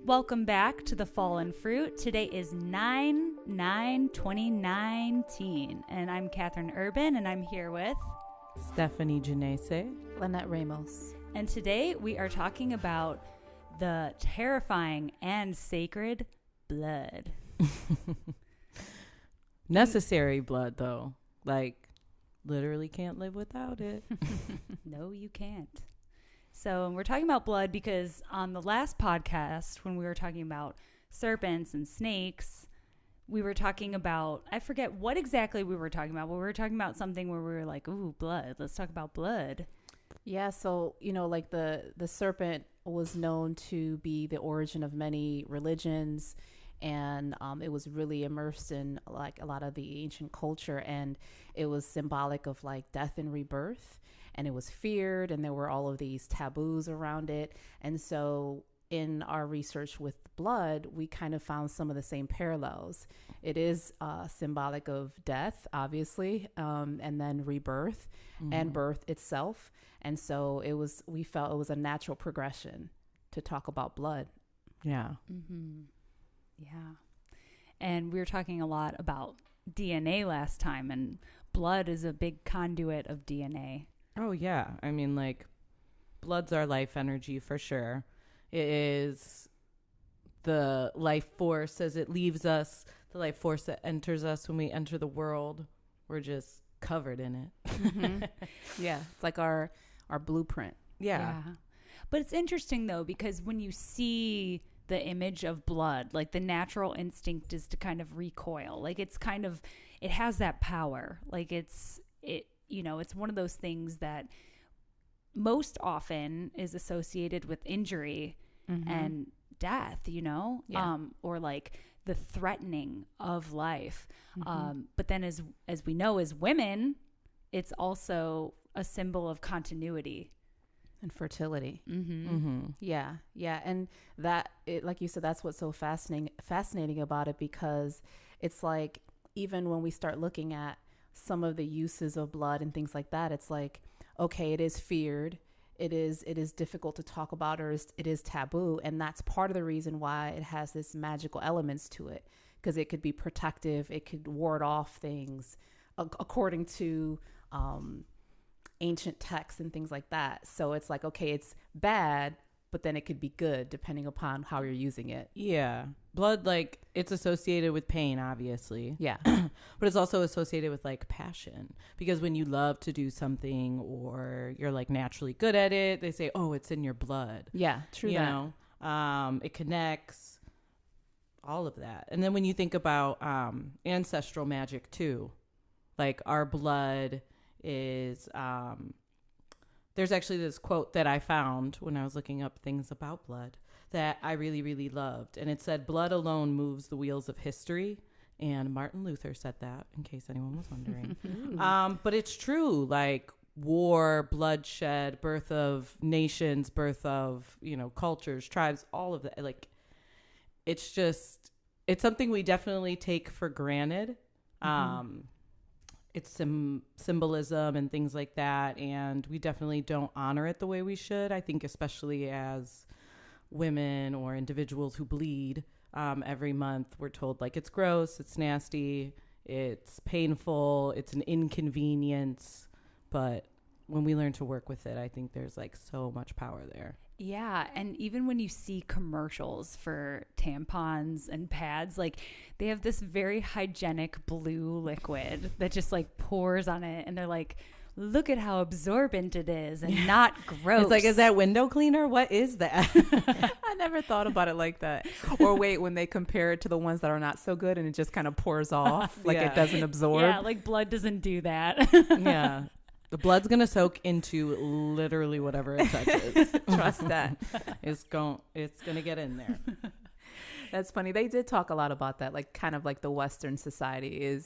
Welcome back to The Fallen Fruit. Today is 9/9/2019, and I'm Catherine Urban, and I'm here with Stephanie Janese, Lynette Ramos. And today we are talking about the terrifying and sacred blood. Necessary blood, though. Like, literally can't live without it. No, you can't. So we're talking about blood because on the last podcast, when we were talking about serpents and snakes, we were talking about, I forget what exactly we were talking about, but we were talking about something where we were like, ooh, blood. Let's talk about blood. Yeah, so, like the serpent was known to be the origin of many religions, and it was really immersed in like a lot of the ancient culture, and it was symbolic of like death and rebirth, and it was feared, and there were all of these taboos around it. And so in our research with blood, we kind of found some of the same parallels. It is symbolic of death, obviously, and then rebirth and birth itself. And so we felt it was a natural progression to talk about blood. Yeah. Mm-hmm. Yeah. And we were talking a lot about DNA last time, and blood is a big conduit of DNA. Oh, yeah. I mean, like, blood's our life energy for sure. It is the life force as it leaves us, the life force that enters us when we enter the world. We're just covered in it. Mm-hmm. Yeah. It's like our blueprint. Yeah. But it's interesting, though, because when you see the image of blood, like the natural instinct is to kind of recoil. Like it's kind of, it has that power. Like it's one of those things that most often is associated with injury and death, or like the threatening of life. But then as we know, as women, it's also a symbol of continuity and fertility. Yeah. And that, like you said, that's what's so fascinating about it, because it's like, even when we start looking at some of the uses of blood and things like that, it's like, okay, it is feared. It is difficult to talk about, or it is taboo. And that's part of the reason why it has this magical elements to it, because it could be protective. It could ward off things according to ancient texts and things like that. So it's like, okay, it's bad, but then it could be good depending upon how you're using it. Yeah. Blood, like, it's associated with pain, obviously. Yeah. But it's also associated with like passion, because when you love to do something or you're like naturally good at it, they say, oh, it's in your blood. Yeah, true. You know, it connects, all of that. And then when you think about ancestral magic too, like our blood is, there's actually this quote that I found when I was looking up things about blood that I really, really loved. And it said, blood alone moves the wheels of history. And Martin Luther said that, in case anyone was wondering. But it's true, like war, bloodshed, birth of nations, birth of, cultures, tribes, all of that. Like, it's something we definitely take for granted. It's some symbolism and things like that. And we definitely don't honor it the way we should. I think especially as women or individuals who bleed every month, we're told like it's gross, it's nasty, it's painful, it's an inconvenience. But when we learn to work with it, I think there's like so much power there. Yeah. And even when you see commercials for tampons and pads, like they have this very hygienic blue liquid that just like pours on it. And they're like, look at how absorbent it is and not gross. It's like, is that window cleaner? What is that? I never thought about it like that. Or wait, when they compare it to the ones that are not so good and it just kind of pours off, like it doesn't absorb. Yeah, like blood doesn't do that. Yeah. The blood's going to soak into literally whatever it touches. Trust that. It's going to get in there. That's funny. They did talk a lot about that, like kind of like the Western society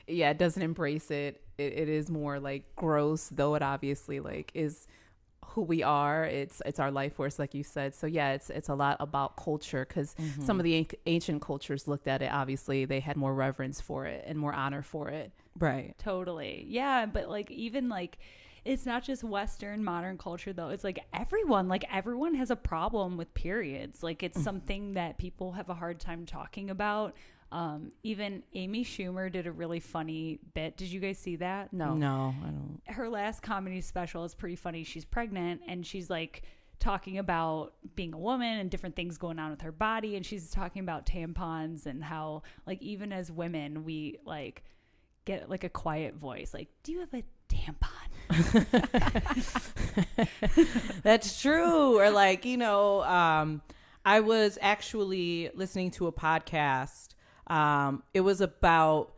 it doesn't embrace it. It is more like gross, though it obviously like is who we are. It's our life force, like you said. So yeah, it's a lot about culture, because some of the ancient cultures looked at it. Obviously, they had more reverence for it and more honor for it. Right. Totally. Yeah. But like, even like it's not just Western modern culture though. It's like everyone has a problem with periods. Like it's something that people have a hard time talking about. Even Amy Schumer did a really funny bit. Did you guys see that? No, I don't. Her last comedy special is pretty funny. She's pregnant and she's like talking about being a woman and different things going on with her body, and she's talking about tampons and how like even as women we like get like a quiet voice like, do you have a tampon? That's true. Or like, I was actually listening to a podcast. It was about,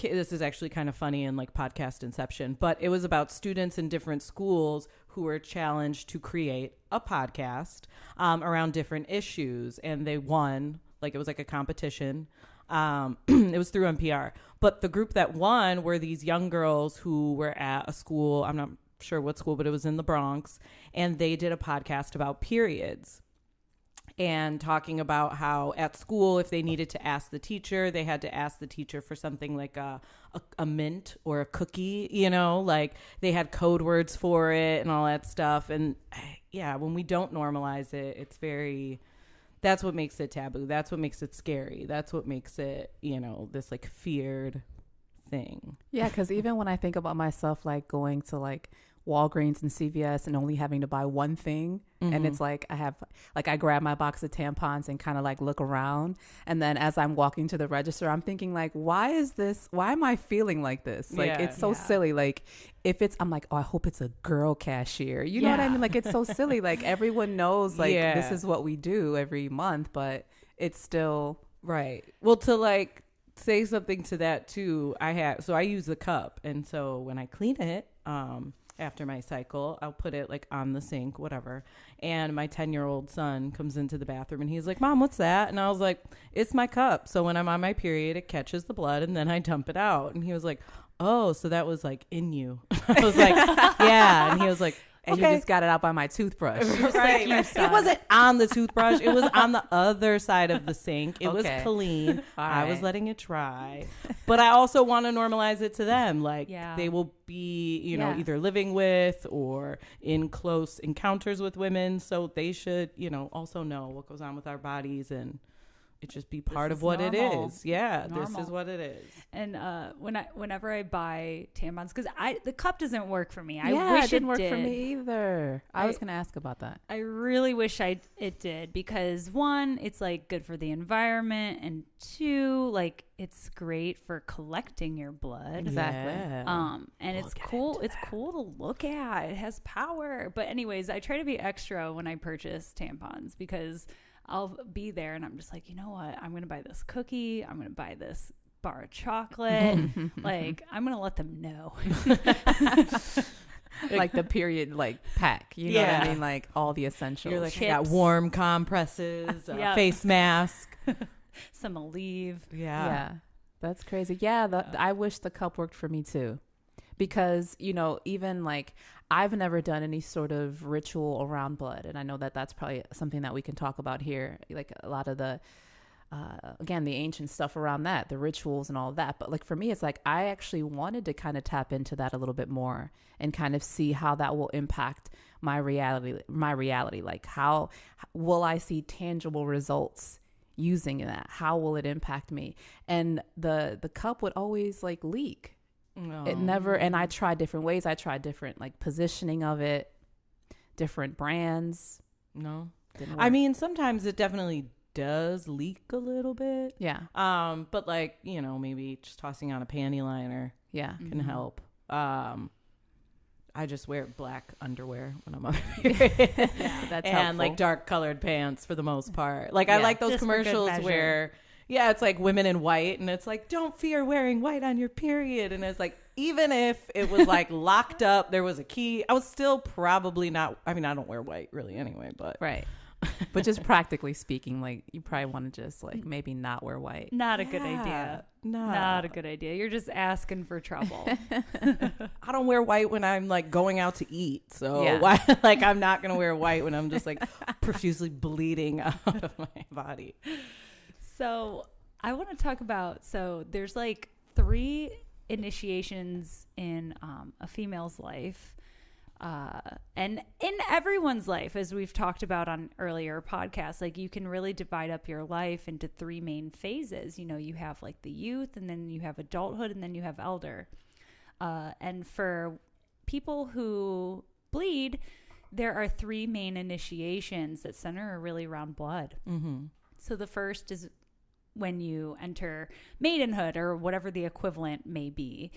this is actually kind of funny in like podcast inception, but it was about students in different schools who were challenged to create a podcast around different issues, and they won. Like it was like a competition. It was through NPR, but the group that won were these young girls who were at a school. I'm not sure what school, but it was in the Bronx, and they did a podcast about periods and talking about how at school, if they needed to ask the teacher, they had to ask the teacher for something like a mint or a cookie, like they had code words for it and all that stuff. And yeah, when we don't normalize it, it's that's what makes it taboo. That's what makes it scary. That's what makes it, this like feared thing. Yeah, because even when I think about myself, like going to like Walgreens and CVS and only having to buy one thing, and it's like I grab my box of tampons and kind of like look around, and then as I'm walking to the register, I'm thinking like, why am I feeling like this? Like it's so silly. Like I'm like, oh, I hope it's a girl cashier, you know what I mean? Like it's so silly. Like everyone knows like this is what we do every month, but it's still right. Well, to like say something to that too, I use the cup, and so when I clean it after my cycle, I'll put it like on the sink, whatever. And my 10-year-old son comes into the bathroom and he's like, Mom, what's that? And I was like, it's my cup. So when I'm on my period, it catches the blood and then I dump it out. And he was like, oh, so that was like in you. I was like, yeah. And he was like, and you just got it out by my toothbrush. Right. It wasn't on the toothbrush. It was on the other side of the sink. It was clean. I was letting it dry. But I also want to normalize it to them. Like they will be, either living with or in close encounters with women. So they should, also know what goes on with our bodies, and it just be part of what normal. It is. Yeah, normal. This is what it is. And whenever I buy tampons, because the cup doesn't work for me. I wish it didn't work for me either. I was going to ask about that. I really wish it did, because one, it's like good for the environment, and two, like it's great for collecting your blood. Exactly. Yeah. And it's cool. It's cool to look at. It has power. But anyways, I try to be extra when I purchase tampons, because I'll be there and I'm just like, you know what? I'm going to buy this cookie. I'm going to buy this bar of chocolate. Like, I'm going to let them know. Like the period, like pack, you know what I mean? Like all the essentials. You're like, I got warm compresses, face mask. Some Aleve. Yeah. That's crazy. Yeah. I wish the cup worked for me too. Because, even like I've never done any sort of ritual around blood. And I know that that's probably something that we can talk about here. Like a lot of the, again, the ancient stuff around that, the rituals and all of that. But like for me, it's like I actually wanted to kind of tap into that a little bit more and kind of see how that will impact my reality. Like how will I see tangible results using that? How will it impact me? And the cup would always like leak. No. It never, and I tried different ways. I tried different like positioning of it, different brands. No, I mean, sometimes it definitely does leak a little bit. Yeah. But like, maybe just tossing on a panty liner can help. I just wear black underwear when I'm on period. That's and helpful. Like dark colored pants for the most part. Like I like those commercials where it's like women in white, and it's like, don't fear wearing white on your period. And it's like, even if it was like locked up, there was a key, I was still probably not, I mean, I don't wear white really anyway, but. Right. But just practically speaking, like you probably want to just like maybe not wear white. Not a good idea. No. Not a good idea. You're just asking for trouble. I don't wear white when I'm like going out to eat. So why, like I'm not going to wear white when I'm just like profusely bleeding out of my body. So I want to talk about, there's like 3 initiations in a female's life. And in everyone's life, as we've talked about on earlier podcasts, like you can really divide up your life into 3 main phases. You know, you have like the youth, and then you have adulthood, and then you have elder. And for people who bleed, there are 3 main initiations that center really around blood. Mm-hmm. So the first is when you enter maidenhood or whatever the equivalent may be.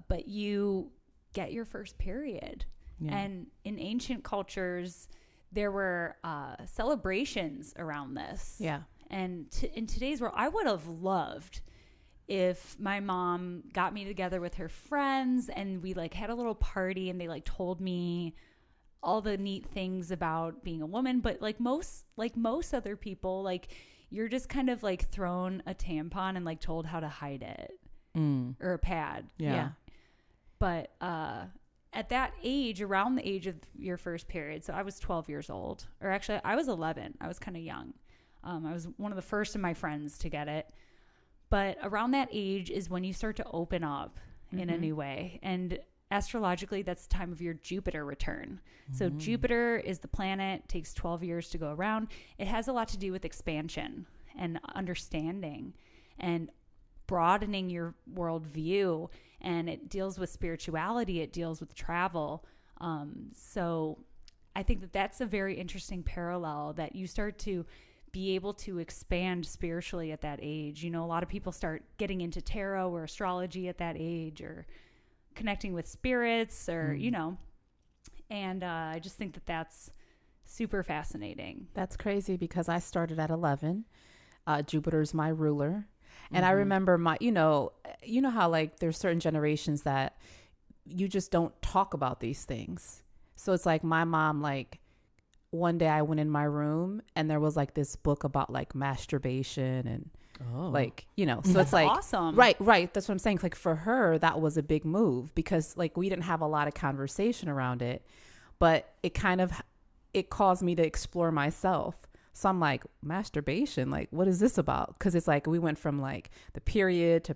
But you get your first period. Yeah. And in ancient cultures, there were celebrations around this. Yeah. And in today's world, I would have loved if my mom got me together with her friends and we like had a little party and they like told me all the neat things about being a woman. But like most other people, like you're just kind of like thrown a tampon and like told how to hide it or a pad. Yeah. But at that age, around the age of your first period, so I was 12 years old, or actually I was 11. I was kind of young. I was one of the first of my friends to get it. But around that age is when you start to open up in a new way. And astrologically, that's the time of your Jupiter return. So Jupiter is the planet, takes 12 years to go around. It has a lot to do with expansion and understanding and broadening your worldview. And it deals with spirituality. It deals with travel. So I think that that's a very interesting parallel, that you start to be able to expand spiritually at that age. You know, a lot of people start getting into tarot or astrology at that age, or connecting with spirits, or, you know, and I just think that that's super fascinating. That's crazy, because I started at 11. Jupiter's my ruler. And I remember you know how like there's certain generations that you just don't talk about these things. So it's like my mom, like one day I went in my room and there was like this book about like masturbation and like, you know, so it's like awesome. Right. That's what I'm saying. Like for her, that was a big move, because like we didn't have a lot of conversation around it, but it caused me to explore myself. So I'm like, masturbation, like, what is this about? Because it's like we went from like the period to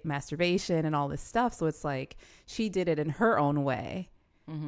masturbation and all this stuff. So it's like she did it in her own way.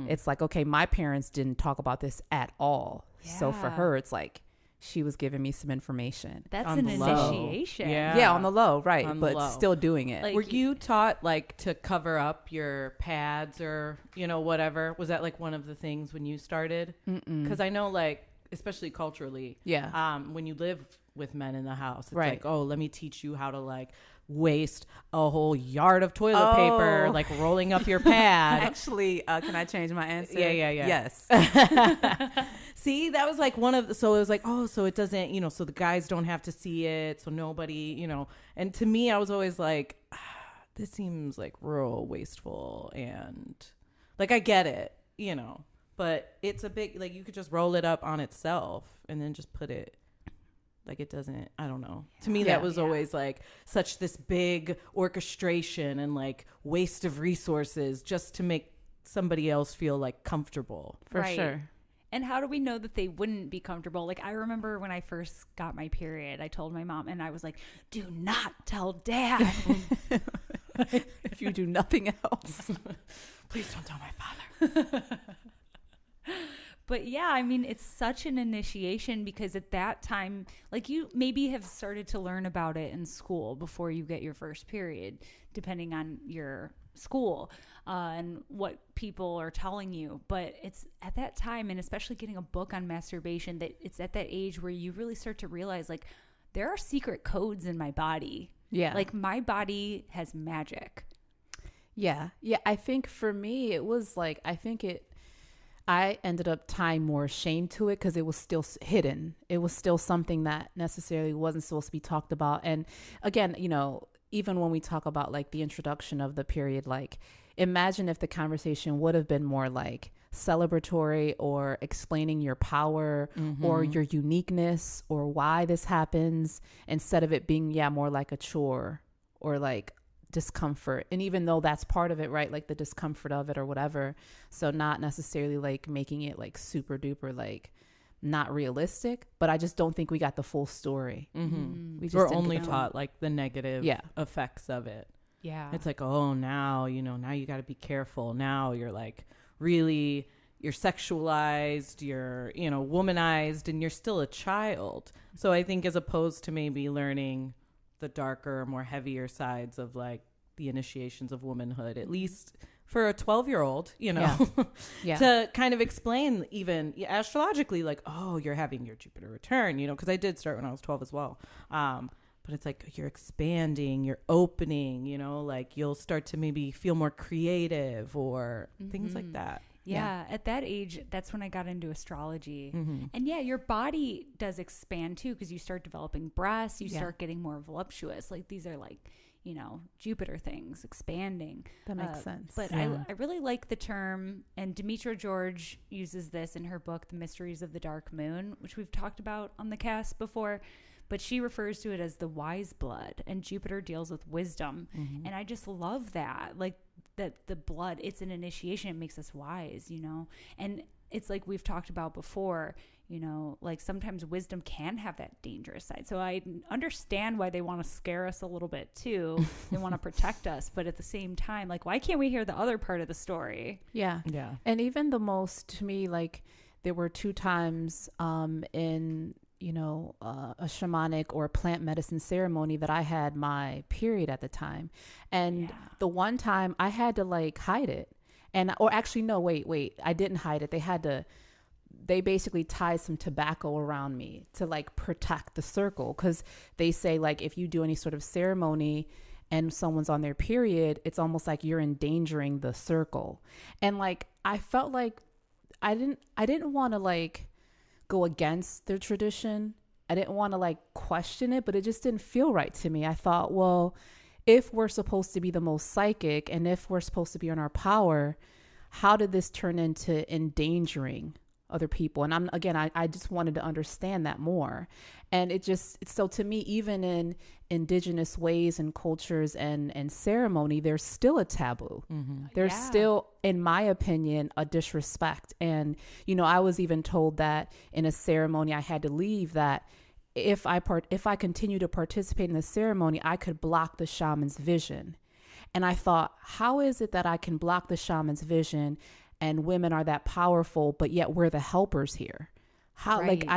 It's like, okay, my parents didn't talk about this at all. Yeah. So for her, it's like she was giving me some information. That's an initiation. Yeah, on the low, right. But still doing it. Like, were you taught like to cover up your pads or, you know, whatever? Was that like one of the things when you started? Because I know like, especially culturally, when you live with men in the house, it's like, oh, let me teach you how to like waste a whole yard of toilet paper, like rolling up your pad. Actually, can I change my answer? Yeah. Yes. See, that was like one of the, so it was like, oh, so it doesn't, you know, so the guys don't have to see it, so nobody, you know. And to me, I was always like, this seems like real wasteful, and like I get it, you know, but it's a big, like you could just roll it up on itself and then just put it. Like it doesn't, I don't know. To me, that was always like such this big orchestration and like waste of resources just to make somebody else feel like comfortable. For sure. And how do we know that they wouldn't be comfortable? Like I remember when I first got my period, I told my mom, and I was like, do not tell Dad. If you do nothing else. Please don't tell my father. But yeah, I mean, it's such an initiation, because at that time, like you maybe have started to learn about it in school before you get your first period, depending on your school and what people are telling you. But it's at that time, and especially getting a book on masturbation, that it's at that age where you really start to realize like there are secret codes in my body. Yeah. Like my body has magic. Yeah. Yeah. I think for me, it was like, I ended up tying more shame to it because it was still hidden. It was still something that necessarily wasn't supposed to be talked about. And again, you know, even when we talk about like the introduction of the period, like imagine if the conversation would have been more like celebratory or explaining your power or your uniqueness or why this happens, instead of it being, more like a chore or like discomfort. And even though that's part of it, right, like the discomfort of it or whatever, so not necessarily like making it like super duper like not realistic, but I just don't think we got the full story. We're only taught like the negative effects of it. Yeah, it's like, oh, now you know, now you got to be careful, now you're like really, you're sexualized, you're, you know, womanized, and you're still a child. So I think as opposed to maybe learning the darker, more heavier sides of like the initiations of womanhood, at least for a 12-year-old, you know, to kind of explain even astrologically, like, oh, you're having your Jupiter return, you know, because I did start when I was 12 as well. But it's like you're expanding, you're opening, you know, like you'll start to maybe feel more creative or things like that. Yeah, at that age, that's when I got into astrology. And yeah, your body does expand too, because you start developing breasts, you start getting more voluptuous. Like these are like, you know, Jupiter things expanding. That makes sense. But I really like the term, and Demetra George uses this in her book, The Mysteries of the Dark Moon, which we've talked about on the cast before. But she refers to it as the wise blood, and Jupiter deals with wisdom. And I just love that. Like that the blood, it's an initiation. It makes us wise, you know? And it's like we've talked about before, you know, like sometimes wisdom can have that dangerous side. So I understand why they want to scare us a little bit too. They want to protect us. But at the same time, like, why can't we hear the other part of the story? Yeah. And even the most, to me, like there were 2 times in, you know, a shamanic or plant medicine ceremony that I had my period at the time. And the one time I had to like hide it. And, or actually, no, wait, I didn't hide it. They basically tied some tobacco around me to like protect the circle. 'Cause they say like, if you do any sort of ceremony and someone's on their period, it's almost like you're endangering the circle. And like, I felt like I didn't want to like go against their tradition. I didn't want to like question it, but it just didn't feel right to me. I thought, well, if we're supposed to be the most psychic and if we're supposed to be in our power, how did this turn into endangering other people? And I just wanted to understand that more. And so to me, even in indigenous ways and cultures and ceremony, there's still a taboo. There's still, in my opinion, a disrespect. And, you know, I was even told that in a ceremony I had to leave, that if I continue to participate in the ceremony, I could block the shaman's vision. And I thought, how is it that I can block the shaman's vision and women are that powerful, but yet we're the helpers here? How, like,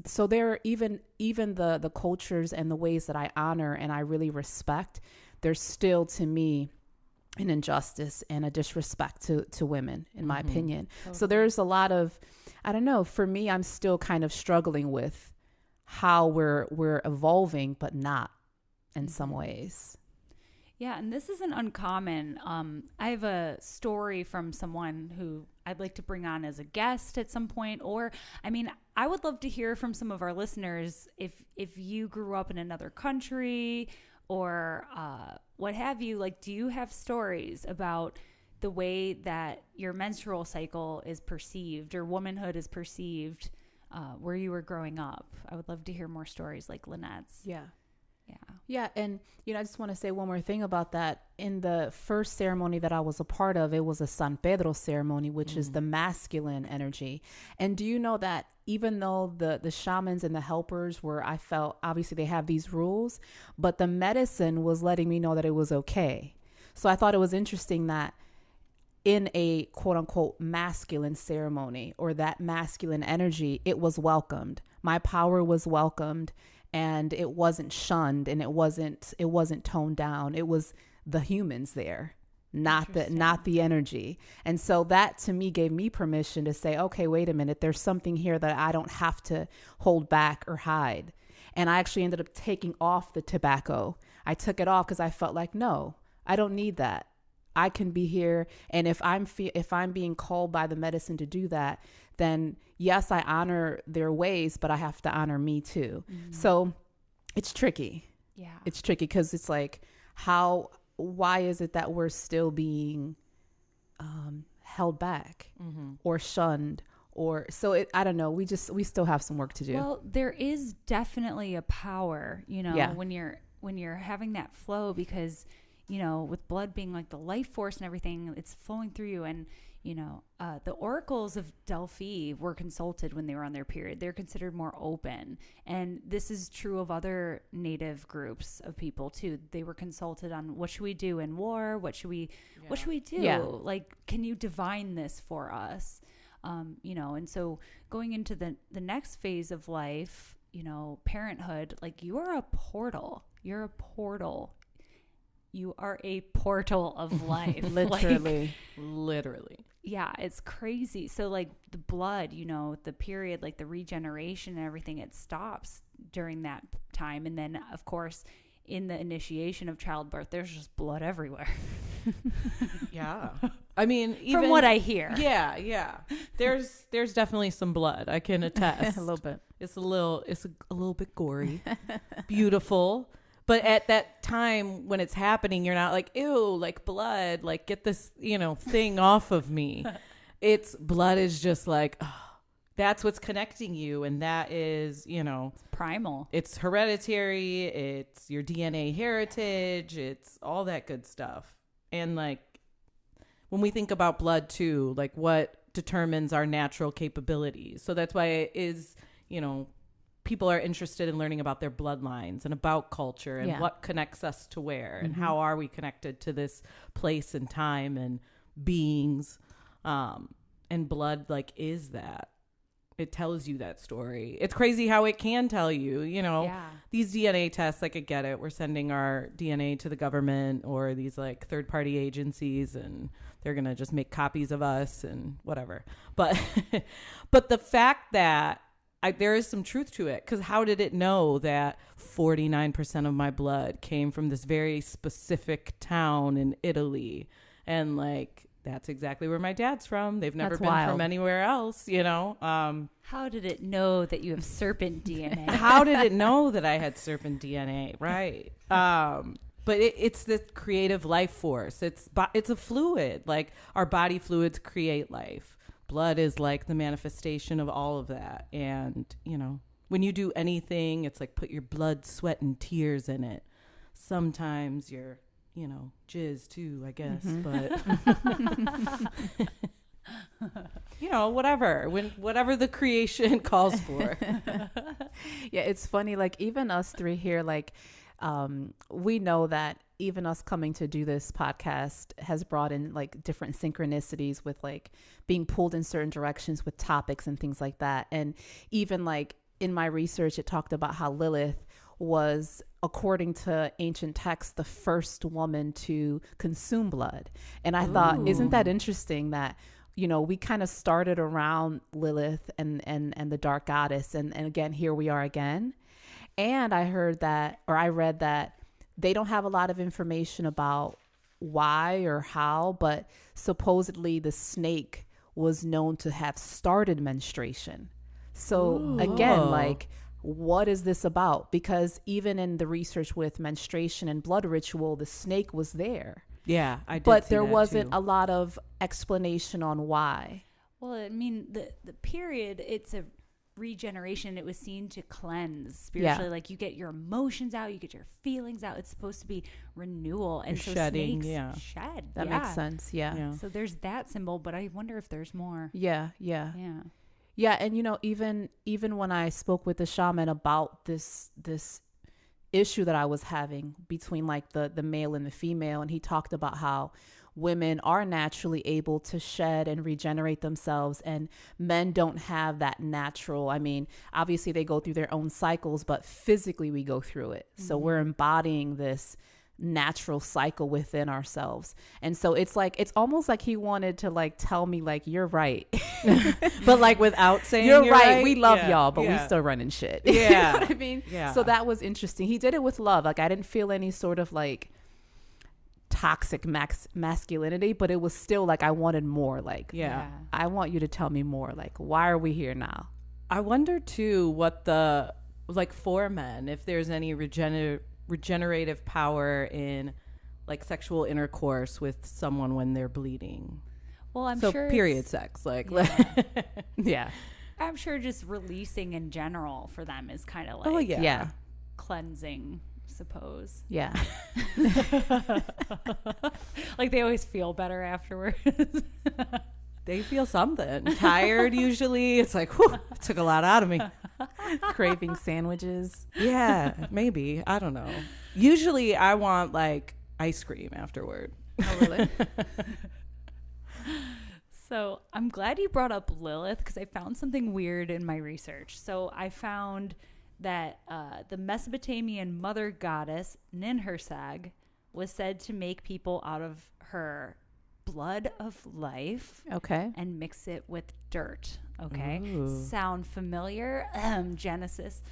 so there are even the cultures and the ways that I honor and I really respect, there's still to me an injustice and a disrespect to women, in my opinion. So there's a lot of, I don't know, for me, I'm still kind of struggling with how we're evolving, but not in some ways. Yeah, and this isn't uncommon. I have a story from someone who I'd like to bring on as a guest at some point. Or, I mean, I would love to hear from some of our listeners if you grew up in another country or what have you. Like, do you have stories about the way that your menstrual cycle is perceived or womanhood is perceived where you were growing up? I would love to hear more stories like Lynette's. Yeah. And, you know, I just want to say one more thing about that. In the first ceremony that I was a part of, it was a San Pedro ceremony, which is the masculine energy. And do you know that even though the shamans and the helpers I felt obviously they have these rules, but the medicine was letting me know that it was okay. So I thought it was interesting that in a quote unquote masculine ceremony or that masculine energy, it was welcomed. My power was welcomed. And it wasn't shunned and it wasn't toned down. It was the humans there, not the energy. And so that to me gave me permission to say, okay, wait a minute, there's something here that I don't have to hold back or hide. And I actually ended up taking off the tobacco. I took it off because I felt like, no, I don't need that. I can be here. And if I'm being called by the medicine to do that, then yes, I honor their ways, but I have to honor me too. So it's tricky. Yeah. It's tricky because it's like, why is it that we're still being held back or shunned? I don't know. We still have some work to do. Well, there is definitely a power, you know, when you're having that flow, because, you know, with blood being like the life force and everything, it's flowing through you. And, the oracles of Delphi were consulted when they were on their period. They're considered more open. And this is true of other native groups of people too. They were consulted on what should we do in war? What should we do? Yeah. Like, can you divine this for us? And so going into the next phase of life, parenthood, like you are a portal. You're a portal. You are a portal of life. Literally. Yeah, it's crazy. So like the blood, the period, like the regeneration and everything, it stops during that time. And then of course, in the initiation of childbirth, there's just blood everywhere. Yeah. I mean, even from what I hear. Yeah. There's definitely some blood. I can attest. A little bit. It's a little bit gory. Beautiful. But at that time when it's happening, you're not like, ew, like blood, like get this, thing off of me. Blood is just like, oh, that's what's connecting you. And that is, primal. It's hereditary. It's your DNA heritage. It's all that good stuff. And like, when we think about blood too, like what determines our natural capabilities. So that's why it is, people are interested in learning about their bloodlines and about culture and what connects us to where and how are we connected to this place and time and beings. And blood like is that. It tells you that story. It's crazy how it can tell you, these DNA tests, like I get it. We're sending our DNA to the government or these like third party agencies and they're going to just make copies of us and whatever. But the fact that there is some truth to it, because how did it know that 49% of my blood came from this very specific town in Italy? And like, that's exactly where my dad's from. They've never been from anywhere else, How did it know that you have serpent DNA? How did it know that I had serpent DNA? Right. But it's this creative life force. It's a fluid. Like our body fluids create life. Blood is like the manifestation of all of that. And, when you do anything, it's like put your blood, sweat, and tears in it. Sometimes you're, jizz too, I guess. But, whatever the creation calls for. Yeah, it's funny. Like even us three here, like we know that even us coming to do this podcast has brought in like different synchronicities with like being pulled in certain directions with topics and things like that. And even like in my research, it talked about how Lilith was, according to ancient texts, the first woman to consume blood. And I thought, isn't that interesting that, we kind of started around Lilith and the dark goddess. And again, here we are again. And I read that they don't have a lot of information about why or how, but supposedly the snake was known to have started menstruation. So again, like, what is this about? Because even in the research with menstruation and blood ritual, the snake was there. Yeah, I did. But see there that wasn't too. a lot of explanation on why. Well, I mean, the period, it's a regeneration. It was seen to cleanse spiritually. Like you get your emotions out, you get your feelings out. It's supposed to be renewal. And You're so shedding, snakes shed. That makes sense. Yeah. So there's that symbol, but I wonder if there's more. Yeah. Yeah, and even when I spoke with the shaman about this issue that I was having between like the male and the female, and he talked about how women are naturally able to shed and regenerate themselves, and men don't have that natural. I mean, obviously they go through their own cycles, but physically we go through it. So we're embodying this natural cycle within ourselves. And so it's almost like he wanted to like tell me like, you're right. But like without saying you're right. We love Yeah. y'all, but we Yeah. still running shit. Yeah. You know what I mean? Yeah. So that was interesting. He did it with love. Like I didn't feel any sort of like toxic masculinity, but it was still like I wanted more. Like, Yeah. I want you to tell me more. Like, why are we here now? I wonder too what the, like for men, if there's any regenerative power in like sexual intercourse with someone when they're bleeding. Well, I'm so sure period sex, like Yeah. I'm sure just releasing in general for them is kind of like Yeah. cleansing, suppose. Yeah. Like they always feel better afterwards. they feel something. Tired usually. It's like, whew, it took a lot out of me. Craving sandwiches. Yeah, maybe. I don't know. Usually I want like ice cream afterward. Oh, really? So I'm glad you brought up Lilith because I found something weird in my research. So I found that the Mesopotamian mother goddess Ninhursag was said to make people out of her blood of life. Okay. And mix it with dirt. Okay. Ooh. Sound familiar? Genesis.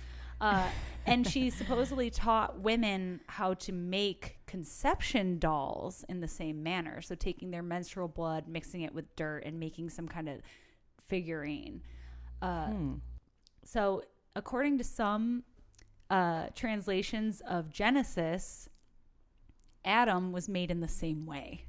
And she supposedly taught women how to make conception dolls in the same manner. So taking their menstrual blood, mixing it with dirt, and making some kind of figurine. So according to some translations of Genesis, Adam was made in the same way.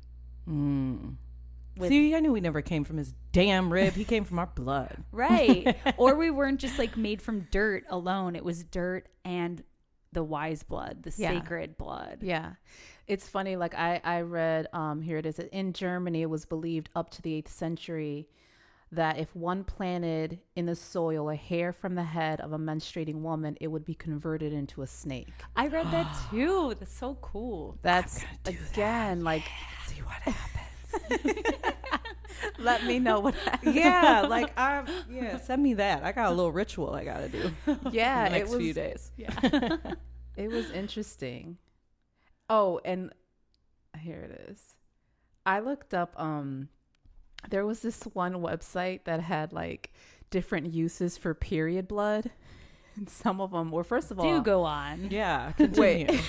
See, I knew we never came from his damn rib. He came from our blood. Right. Or we weren't just like made from dirt alone. It was dirt and the wise blood, the sacred blood. Yeah. It's funny. Like I read, here it is. In Germany, it was believed up to the 8th century that if one planted in the soil a hair from the head of a menstruating woman, it would be converted into a snake. I read that too. That's so cool. That's again, like, See what happens. let me know what happens. Yeah, like send me that. I got a little ritual I gotta do. Yeah, in the next few days. Yeah. It was interesting. Oh, and here it is. I looked up there was this one website that had like different uses for period blood. And some of them were, first of all, Do go on. Yeah, continue.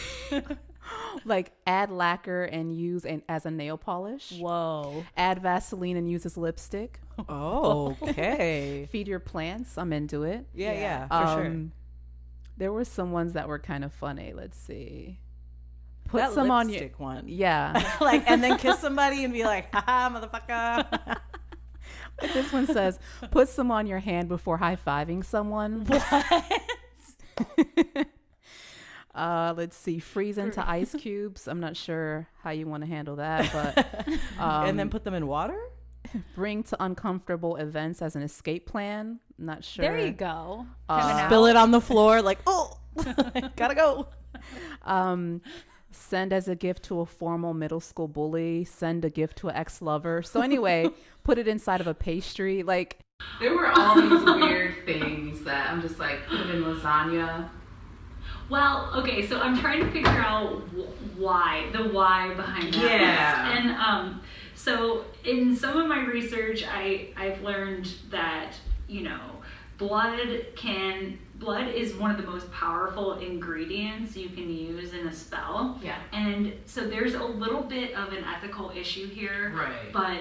like add lacquer and use as a nail polish. Whoa. Add Vaseline and use as lipstick. Oh, okay. Feed your plants. I'm into it. Yeah, for sure. There were some ones that were kind of funny. Let's see. Put That some on your lipstick one. Yeah. Like, and then kiss somebody and be like, haha, motherfucker. This one says, put some on your hand before high-fiving someone. What? Let's see. Freeze into ice cubes. I'm not sure how you want to handle that, but and then put them in water? bring to uncomfortable events as an escape plan. Not sure. There you go. Spill it on the floor like, oh, gotta go. Send as a gift to a formal middle school bully. Send a gift to an ex-lover. So anyway, put it inside of a pastry. Like, there were all these weird things that I'm just like, put it in lasagna. Well, okay, so I'm trying to figure out the why behind that. Yeah. List. And so in some of my research, I've learned that, blood is one of the most powerful ingredients you can use in a spell. Yeah. And so there's a little bit of an ethical issue here. Right. But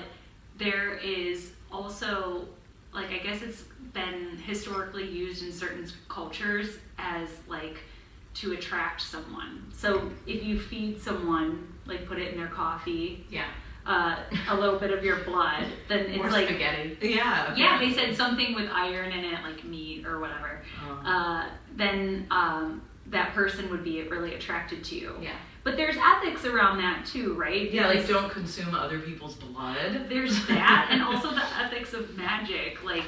there is also, like, I guess it's been historically used in certain cultures as, like, to attract someone. So if you feed someone, like, put it in their coffee. Yeah. A little bit of your blood, then it's more like spaghetti. Yeah. Okay. Yeah, they said something with iron in it, like meat or whatever. Then that person would be really attracted to you. Yeah. But there's ethics around that too, right? Yeah, like don't consume other people's blood. There's that, and also the ethics of magic. Like,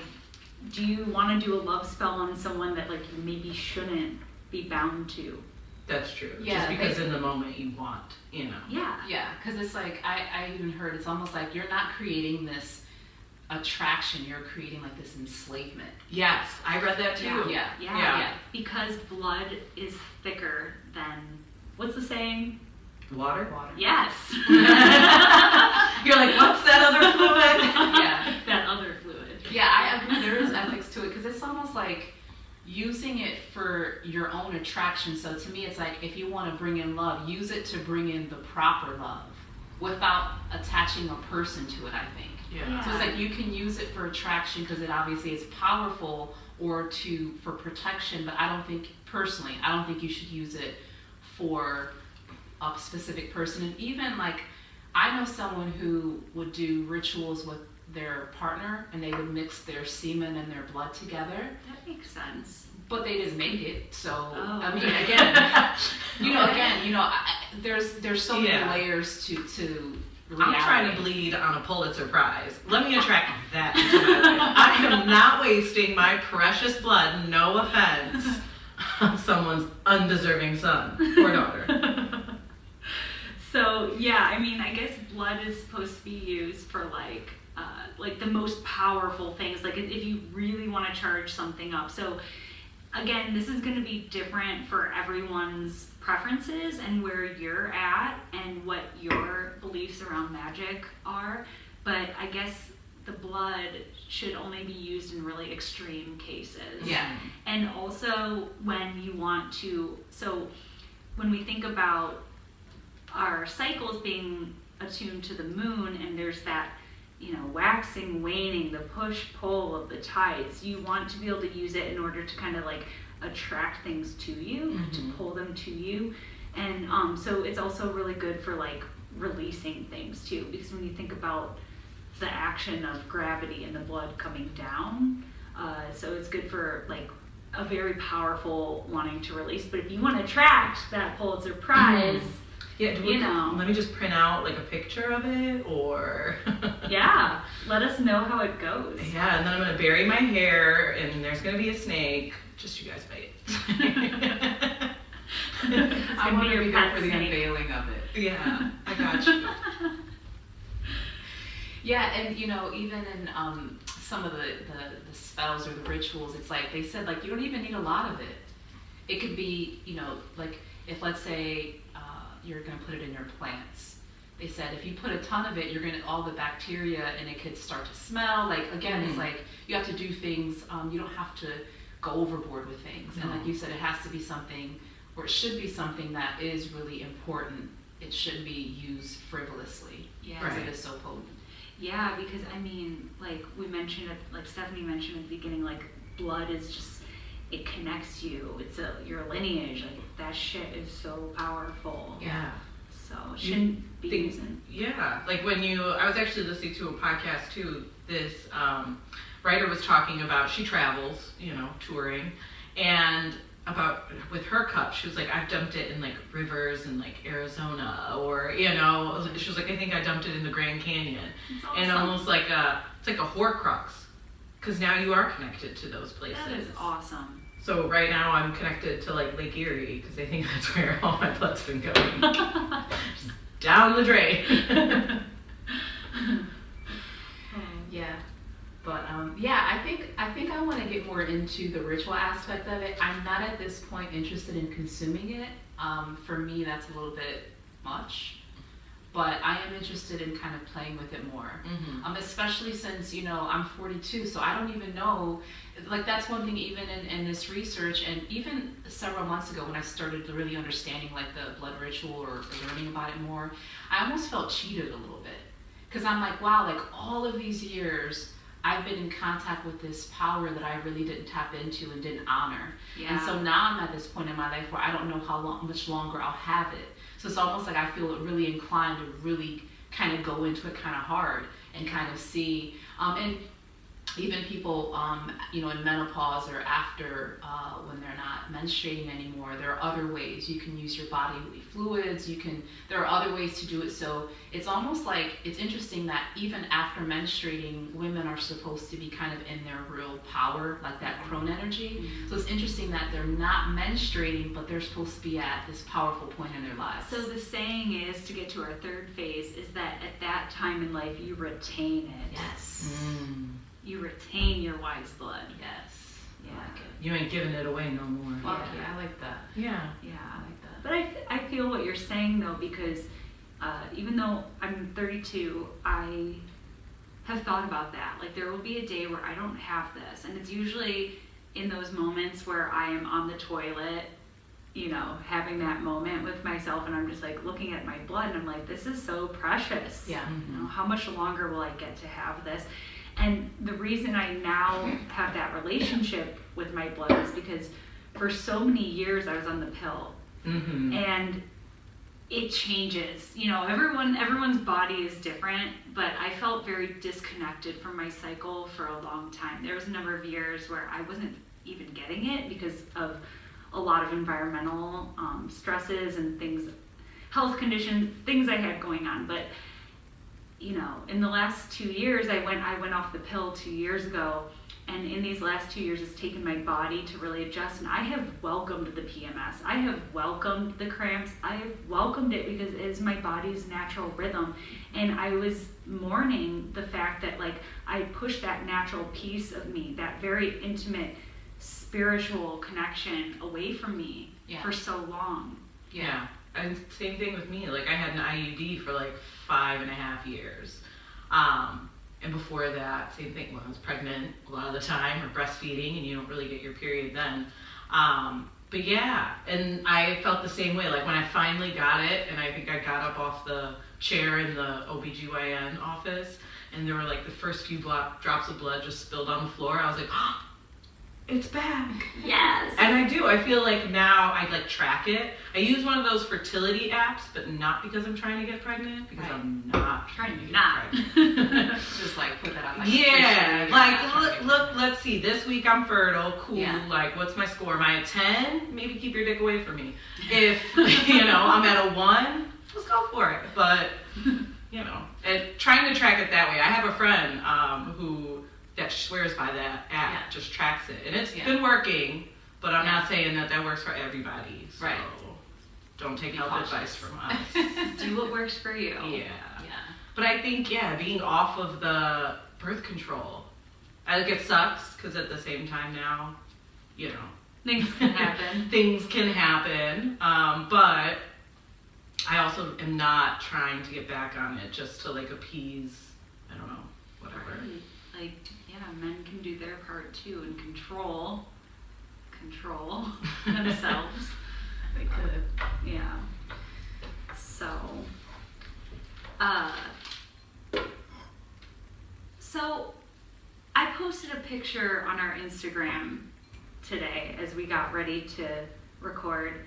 do you want to do a love spell on someone that, like, you maybe shouldn't be bound to? That's true. Yeah, just because in the moment you want, Yeah. Yeah, because it's like, I even heard it's almost like you're not creating this attraction, you're creating like this enslavement. Yes, I read that too. Yeah. Because blood is thicker than, what's the saying? Water? Yes. You're like, what's that other fluid? Yeah. That other fluid. Yeah, I agree. There is ethics to it because it's almost like using it for your own attraction. So to me, it's like if you want to bring in love, use it to bring in the proper love without attaching a person to it, I think. Yeah. So it's like you can use it for attraction because it obviously is powerful, or for protection, but I don't think you should use it for a specific person. And even like, I know someone who would do rituals with their partner and they would mix their semen and their blood together. That makes sense. But they didn't make it, so I mean, okay. again, there's so many layers to I'm trying to bleed on a Pulitzer Prize. Let me attract that into my life. I am not wasting my precious blood, no offense, on someone's undeserving son or daughter. So yeah, I mean, I guess blood is supposed to be used for like the most powerful things. Like if you really want to charge something up. So again, this is going to be different for everyone's preferences and where you're at and what your beliefs around magic are. But I guess the blood should only be used in really extreme cases. Yeah. And also when you want to, so when we think about our cycles being attuned to the moon, and there's that, waxing, waning, the push pull of the tides, you want to be able to use it in order to kind of like attract things to you, to pull them to you. And so it's also really good for like releasing things too, because when you think about the action of gravity and the blood coming down, so it's good for like a very powerful wanting to release. But if you want to attract that Pulitzer Prize, Yeah, let me just print out like a picture of it, or yeah, let us know how it goes. Yeah, and then I'm gonna bury my hair, and there's gonna be a snake. Just you guys fight. I want to be there for the unveiling of it. Yeah, I got you. Yeah, and even in some of the spells or the rituals, it's like they said, like you don't even need a lot of it. It could be, like if let's say you're going to put it in your plants. They said if you put a ton of it, you're going to all the bacteria, and it could start to smell. Like again, it's like you have to do things. You don't have to go overboard with things. And like you said, it has to be something, or it should be something that is really important. It shouldn't be used frivolously, because it is so potent. Yeah, because I mean, like we mentioned, like Stephanie mentioned at the beginning, like blood is just, it connects you. It's your lineage. Like that shit is so powerful. Yeah. So it shouldn't be using. Yeah, like I was actually listening to a podcast too. This writer was talking about, she travels, touring, and about with her cup, she was like, I've dumped it in like rivers in like Arizona, or she was like, I think I dumped it in the Grand Canyon, Awesome. and almost like it's like a Horcrux, because now you are connected to those places. That is awesome. So right now I'm connected to like Lake Erie, because I think that's where all my blood's been going. Just down the drain. Yeah, but yeah, I think I want to get more into the ritual aspect of it. I'm not at this point interested in consuming it. For me, that's a little bit much, but I am interested in kind of playing with it more. Especially since I'm 42, so I don't even know. Like that's one thing, even in this research, and even several months ago when I started really understanding like the blood ritual or learning about it more, I almost felt cheated a little bit, because I'm like, wow, like all of these years I've been in contact with this power that I really didn't tap into and didn't honor. Yeah. And so now I'm at this point in my life where I don't know much longer I'll have it. So it's almost like I feel really inclined to really kind of go into it kind of hard and kind of see. And even people, in menopause or after when they're not menstruating anymore, there are other ways you can use your bodily fluids. There are other ways to do it. So it's almost like, it's interesting that even after menstruating, women are supposed to be kind of in their real power, like that crone energy. So it's interesting that they're not menstruating, but they're supposed to be at this powerful point in their lives. So the saying is, to get to our third phase, is that at that time in life you retain it. Yes. You retain your wise blood. Yes. Yeah. I like it. You ain't giving it away no more. Fuck yeah, I like that. Yeah. Yeah. I like that. But I feel what you're saying though, because even though I'm 32, I have thought about that. Like there will be a day where I don't have this, and it's usually in those moments where I am on the toilet, having that moment with myself, and I'm just like looking at my blood, and I'm like, this is so precious. Yeah. How much longer will I get to have this? And the reason I now have that relationship with my blood is because for so many years I was on the pill, and it changes. Everyone's body is different, but I felt very disconnected from my cycle for a long time. There was a number of years where I wasn't even getting it because of a lot of environmental stresses and things, health conditions, things I had going on. But in the last 2 years, I went off the pill 2 years ago, and in these last 2 years, it's taken my body to really adjust, and I have welcomed the PMS. I have welcomed the cramps. I have welcomed it because it is my body's natural rhythm, and I was mourning the fact that like I pushed that natural piece of me, that very intimate spiritual connection away from me for so long. Yeah. And same thing with me. Like I had an IUD for like 5.5 years. And before that, same thing. When I was pregnant a lot of the time, or breastfeeding, and you don't really get your period then. But yeah, and I felt the same way. Like when I finally got it, and I think I got up off the chair in the OBGYN office, and there were like the first few drops of blood just spilled on the floor. I was like, oh, it's back. Yes. And I do. I feel like now I like track it. I use one of those fertility apps, but not because I'm trying to get pregnant, because I'm not trying to get pregnant. Just like put that on. Like, yeah. Like look, let's see. This week I'm fertile. Cool. Yeah. Like what's my score? Am I at 10? Maybe keep your dick away from me. If I'm at a 1, let's go for it. But and trying to track it that way. I have a friend that swears by that app, just tracks it. And it's been working, but I'm not saying that works for everybody. So don't take health advice from us. Do what works for you. Yeah. But I think, being off of the birth control, I think it sucks because at the same time now, things can happen. Things can happen. But I also am not trying to get back on it just to like appease, I don't know, whatever. Right. Like, men can do their part too and control themselves. They could. Yeah. So, I posted a picture on our Instagram today as we got ready to record,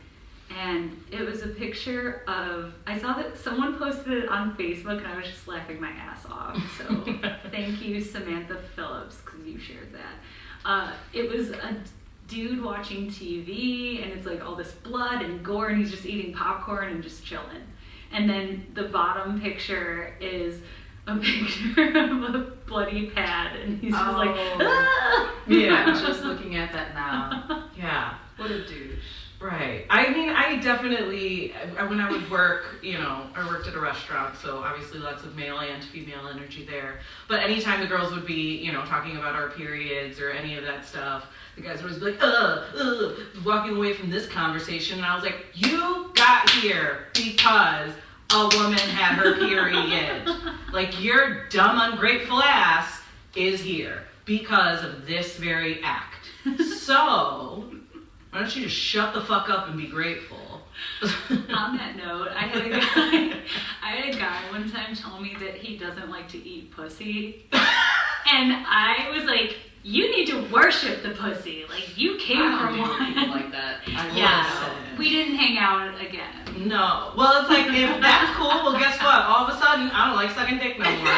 and it was a picture of, I saw that someone posted it on Facebook, and I was just laughing my ass off. So thank you, Samantha Phillips, because you shared that. It was a dude watching TV, and it's like all this blood and gore, and he's just eating popcorn and just chilling. And then the bottom picture is a picture of a bloody pad, and he's just like, ah! Yeah, I'm just looking at that now. Yeah. What a douche. Right. I mean, I definitely, when I would work, I worked at a restaurant, so obviously lots of male and female energy there. But anytime the girls would be, talking about our periods or any of that stuff, the guys would always be like, walking away from this conversation. And I was like, you got here because a woman had her period. Like, your dumb, ungrateful ass is here because of this very act. So, why don't you just shut the fuck up and be grateful? On that note, I had a guy one time tell me that he doesn't like to eat pussy. And I was like, you need to worship the pussy. Like, you came from one. Like that. We didn't hang out again. No. Well, it's like, if that's cool, well, guess what? All of a sudden, I don't like sucking dick no more.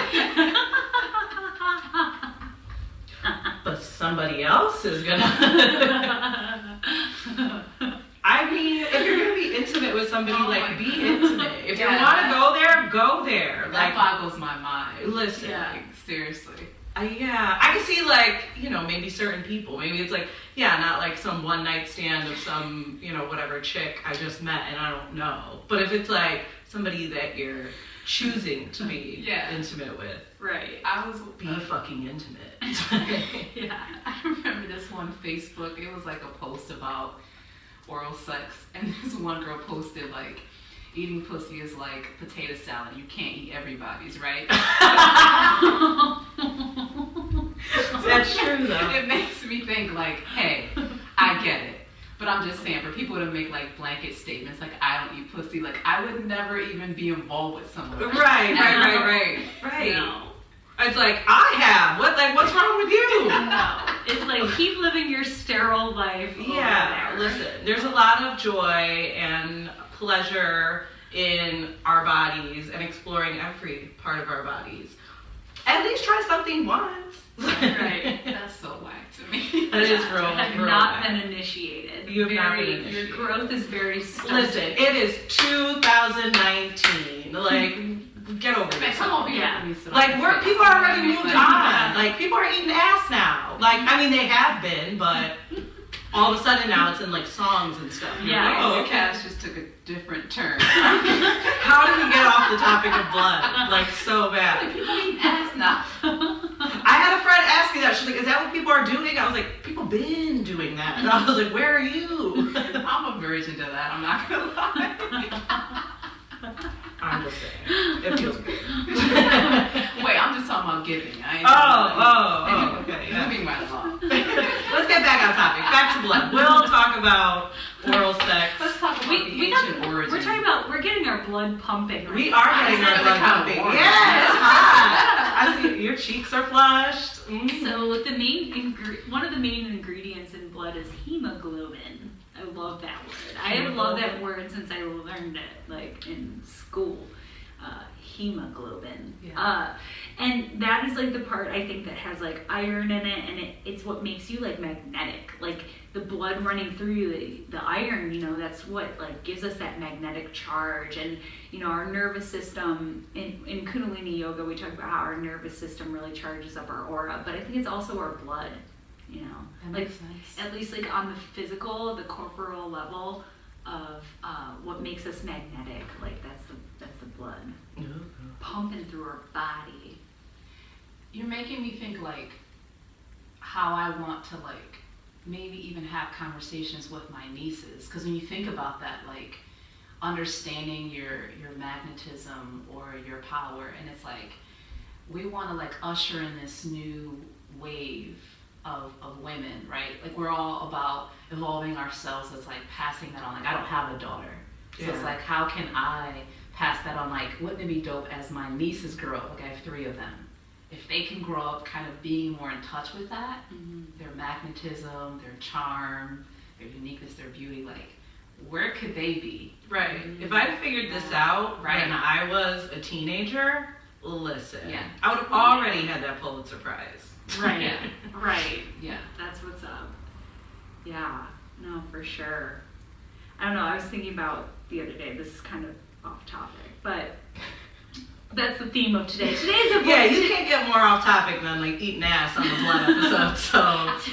But somebody else is gonna. I mean, if you're gonna be intimate with somebody, be intimate. If you want to go there, go there. That boggles my mind. Listen. Like, seriously. I can see, maybe certain people. Maybe it's not like some one night stand of some, whatever chick I just met and I don't know. But if it's like somebody that you're choosing to be intimate with, right? Be fucking intimate. Yeah, I remember this one Facebook. It was like a post about oral sex, and this one girl posted like, eating pussy is like potato salad. You can't eat everybody's, right? That's true, though. It makes me think like, hey, I get it. But I'm just saying, for people to make like blanket statements like, I don't eat pussy, like I would never even be involved with someone. Right. No. It's like, I have. What's wrong with you? No. It's like, keep living your sterile life. Yeah, listen, there's a lot of joy and pleasure in our bodies and exploring every part of our bodies. At least try something once. Right. That's so whack to me. That is real. You have not been initiated. You have not been initiated. Your growth is very stunted. Listen, it is 2019. Like, get over Like, this. come over here. Yeah. Let me sit Like, on we're, your people face. already moved on. Like, people are eating ass now. Like, I mean, they have been, but all of a sudden now it's in, like, songs and stuff. You're Yeah. like, Oh, oh, the okay. cast just took a different turn. How did we get off the topic of blood? Like, so bad. People eating ass now. I had a friend ask me that. She's like, is that what people are doing? I was like, people been doing that. And I was like, where are you? I'm a virgin to that. I'm not gonna lie. I'm just saying. It feels good. Wait, I'm just talking about giving. I ain't talking about okay. Yeah. moving right along. Let's get back on topic. Back to blood. We'll talk about oral sex. Let's talk about the ancient origin. We're talking about, we're getting our blood pumping. Right We are getting our really blood kinda pumping. warm. Yeah, it's hot. I see your cheeks are flushed. Mm. So the main one of the main ingredients in blood is hemoglobin. I love that word. I have loved that word since I learned it, like in school. Hemoglobin. Yeah. And that is like the part I think that has like iron in it, and it's what makes you like magnetic. Like the blood running through you, the iron, you know, that's what like gives us that magnetic charge. And you know, our nervous system in Kundalini yoga, we talk about how our nervous system really charges up our aura, but I think it's also our blood. You know, That like makes sense. at least like on the physical, the corporal level of what makes us magnetic. Like that's the blood pumping through our body. You're making me think like how I want to like maybe even have conversations with my nieces, because when you think about that, like understanding your magnetism or your power, and it's like we want to like usher in this new wave of women, right? Like we're all about evolving ourselves. It's like passing that on. Like I don't have a daughter, so it's Yeah. like how can I pass that on? Like wouldn't it be dope as my nieces grow up? Like I have 3 of them. If they can grow up kind of being more in touch with that, their magnetism, their charm, their uniqueness, their beauty, like where could they be? Right. If I'd figured this out Right. when I was a teenager, listen, Yeah. I would have already had that Pulitzer Prize. Right. Yeah. Right. Yeah. That's what's up. Yeah. No, for sure. I don't know. I was thinking about the other day. This is kind of off topic, but that's the theme of today. Today's a Yeah, you can't get more off topic than like eating ass on the blood episode. So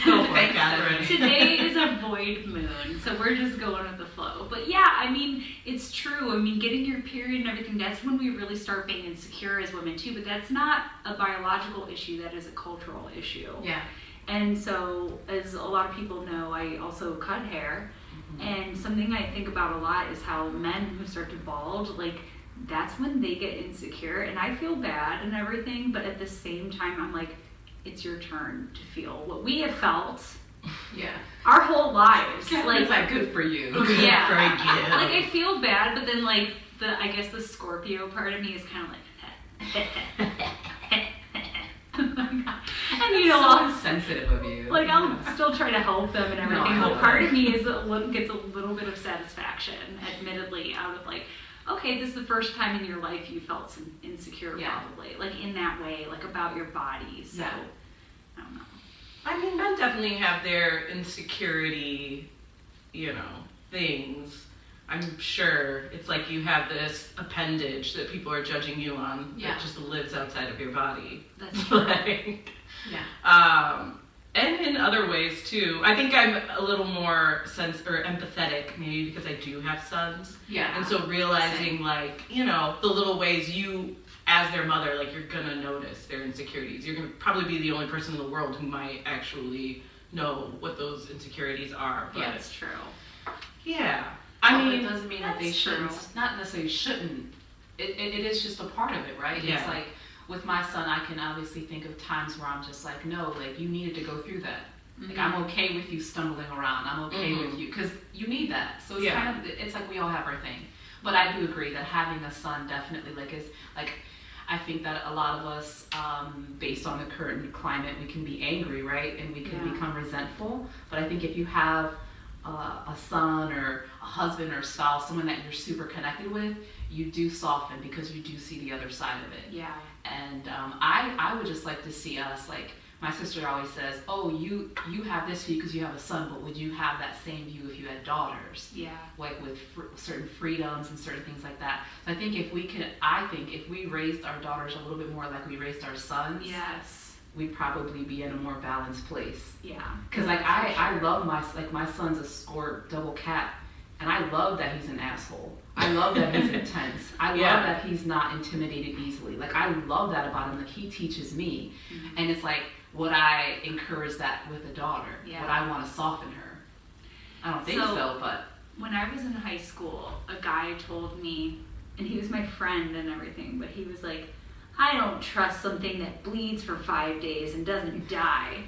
go for it, Thanks, Catherine. Today is a void moon, so we're just going with the flow. But yeah, I mean, it's true. I mean, getting your period and everything, that's when we really start being insecure as women too. But that's not a biological issue, that is a cultural issue. Yeah. And so, as a lot of people know, I also cut hair. And something I think about a lot is how men who start to bald, like, that's when they get insecure. And I feel bad and everything, but at the same time, I'm like, it's your turn to feel what we have felt Yeah. our whole lives. It's like good for you. Yeah. Very good. Like, I feel bad, but then, like, I guess the Scorpio part of me is kind of like, and you know, so insensitive of you. like I'll still try to help them and everything, No, I but know part that. of me is gets a little bit of satisfaction, admittedly, out of like, okay, this is the first time in your life you felt some insecure, Yeah. probably, like in that way, like about your body. So Yeah. I don't know. I mean, men definitely have their insecurity, you know, things. I'm sure it's like you have this appendage that people are judging you on Yeah. that just lives outside of your body. That's true. Like, Yeah. and in other ways too. I think I'm a little more empathetic, maybe because I do have sons. Yeah. And so realizing, like, you know, the little ways you, as their mother, like, you're gonna notice their insecurities. You're gonna probably be the only person in the world who might actually know what those insecurities are. But Yeah. That's true. yeah, I Well, mean, it doesn't mean that they that's shouldn't. true. Not necessarily shouldn't. It is just a part of it, right? Yeah. It's like with my son, I can obviously think of times where I'm just like, no, like you needed to go through that. Like I'm okay with you stumbling around. I'm okay with you because you need that. So it's Yeah. kind of, it's like we all have our thing. But I do agree that having a son definitely like is like, I think that a lot of us, based on the current climate, we can be angry, right? And we can Yeah. become resentful. But I think if you have a son or a husband or spouse, someone that you're super connected with, you do soften because you do see the other side of it. Yeah. And I would just like to see us like my sister always says, "Oh, you have this view because you have a son, but would you have that same view if you had daughters?" Yeah. Like with certain freedoms and certain things like that. So I think if we raised our daughters a little bit more like we raised our sons, Yes. we'd probably be in a more balanced place. Yeah. Because like I love my son's a scored double cap, and I love that he's an asshole. I love that he's intense. I love that he's not intimidated easily. Like I love that about him. Like he teaches me, and it's like, would I encourage that with a daughter? Yeah. Would I want to soften her? I don't think so, but when I was in high school, a guy told me, and he was my friend and everything, but he was like, I don't trust something that bleeds for 5 days and doesn't die.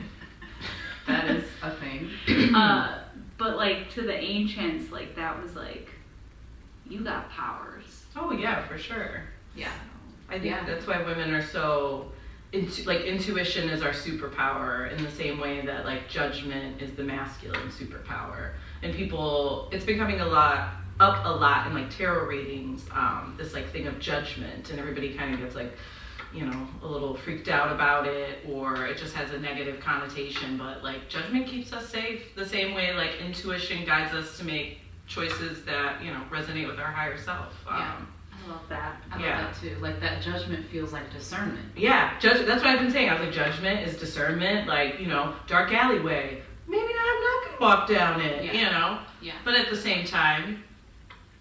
that is a thing. But like to the ancients, like that was like, you got powers. Oh yeah, for sure. Yeah. I think that's why women are so intuition is our superpower in the same way that like judgment is the masculine superpower. And it's becoming up a lot in like tarot readings, this like thing of judgment, and everybody kind of gets like, you know, a little freaked out about it, or it just has a negative connotation. But like judgment keeps us safe the same way like intuition guides us to make choices that, you know, resonate with our higher self. I love that. I love that too. Like that judgment feels like discernment. Yeah, that's what I've been saying. I was like, judgment is discernment. Like, you know, dark alleyway. Maybe I'm not gonna walk down it. You know. Yeah. But at the same time,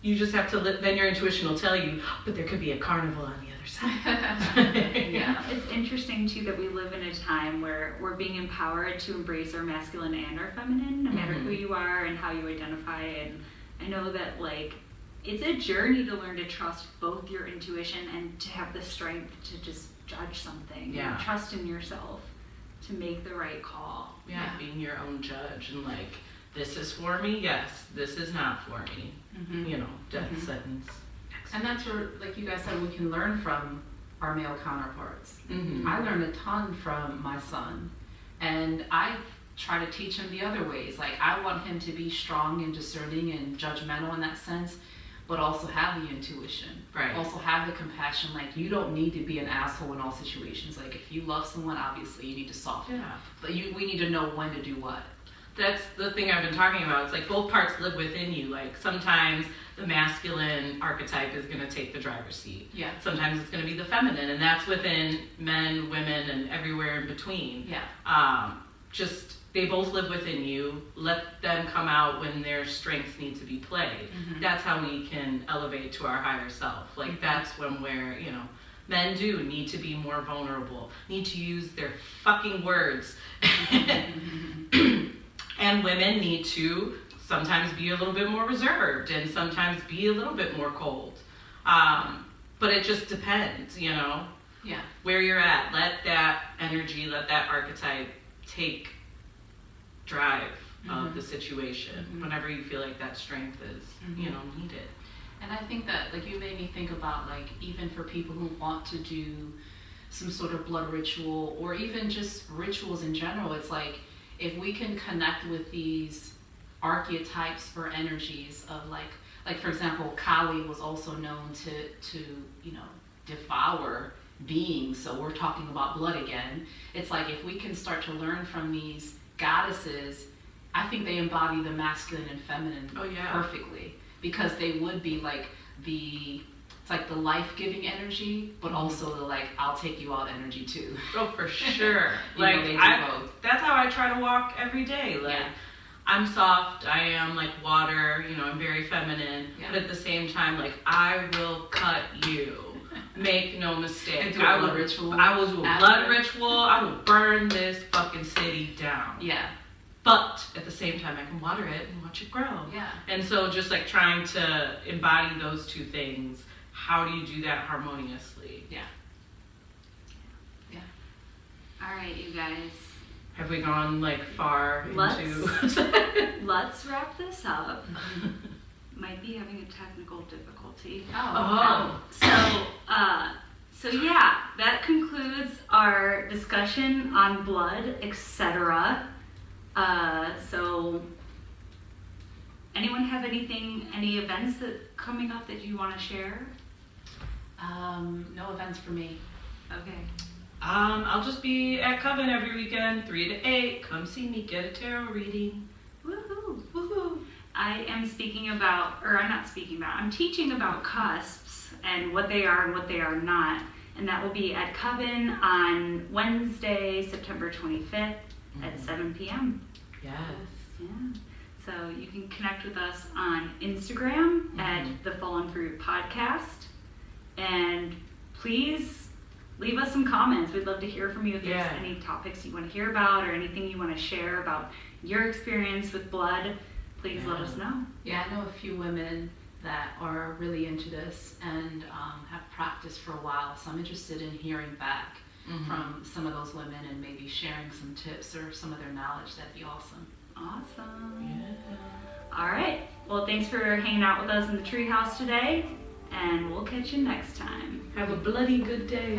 you just have to. Then your intuition will tell you, but there could be a carnival on the other side. Yeah, it's interesting too that we live in a time where we're being empowered to embrace our masculine and our feminine, no matter who you are and how you identify. And I know that like it's a journey to learn to trust both your intuition and to have the strength to just judge something. Yeah. And trust in yourself to make the right call. Yeah, being your own judge and like, this is for me. Yes, this is not for me. You know, death sentence. And that's where, like you guys said, we can learn from our male counterparts. I learned a ton from my son, and I try to teach him the other ways. Like I want him to be strong and discerning and judgmental in that sense, but also have the intuition. Right. Also have the compassion. Like you don't need to be an asshole in all situations. Like if you love someone, obviously you need to soften. Yeah. But we need to know when to do what. That's the thing I've been talking about. It's like both parts live within you. Like sometimes the masculine archetype is going to take the driver's seat. Yeah. Sometimes it's going to be the feminine, and that's within men, women, and everywhere in between. Yeah. Just they both live within you. Let them come out when their strengths need to be played. That's how we can elevate to our higher self. Like that's when we're, you know, men do need to be more vulnerable, need to use their fucking words. And women need to sometimes be a little bit more reserved and sometimes be a little bit more cold. But it just depends, you know, where you're at. Let that energy, let that archetype take drive of the situation whenever you feel like that strength is, you know, needed. And I think that, like, you made me think about, like, even for people who want to do some sort of blood ritual or even just rituals in general, it's like, if we can connect with these archetypes or energies of like for example, Kali was also known to you know, devour beings. So we're talking about blood again. It's like if we can start to learn from these goddesses, I think they embody the masculine and feminine perfectly, because they would be like it's like the life-giving energy, but also the like, I'll take you out energy too. Oh, for sure. Like, know, they do both. That's how I try to walk every day. Like, I'm soft, I am like water, you know, I'm very feminine, but at the same time, like, I will cut you. Make no mistake. And do a blood ritual. I will do a blood ritual. I will burn this fucking city down. Yeah. But at the same time, I can water it and watch it grow. Yeah. And so just like trying to embody those two things, how do you do that harmoniously? Yeah. Yeah. All right, you guys. Have we gone like far into... Let's wrap this up. Might be having a technical difficulty. So yeah, that concludes our discussion on blood, etc. So anyone have any events that coming up that you want to share? No events for me. Okay. I'll just be at Coven every weekend, 3 to 8. Come see me, get a tarot reading. Woohoo! Woohoo! I am speaking about, or I'm not speaking about, I'm teaching about cusps and what they are and what they are not. And that will be at Coven on Wednesday, September 25th at 7 p.m. Yes. Yeah. So you can connect with us on Instagram at the Fallen Fruit Podcast. And please leave us some comments. We'd love to hear from you if there's any topics you want to hear about or anything you want to share about your experience with blood. Please let us know. Yeah, I know a few women that are really into this and have practiced for a while, so I'm interested in hearing back from some of those women and maybe sharing some tips or some of their knowledge. That'd be awesome. Awesome. Yeah. All right. Well, thanks for hanging out with us in the treehouse today, and we'll catch you next time. Have a bloody good day.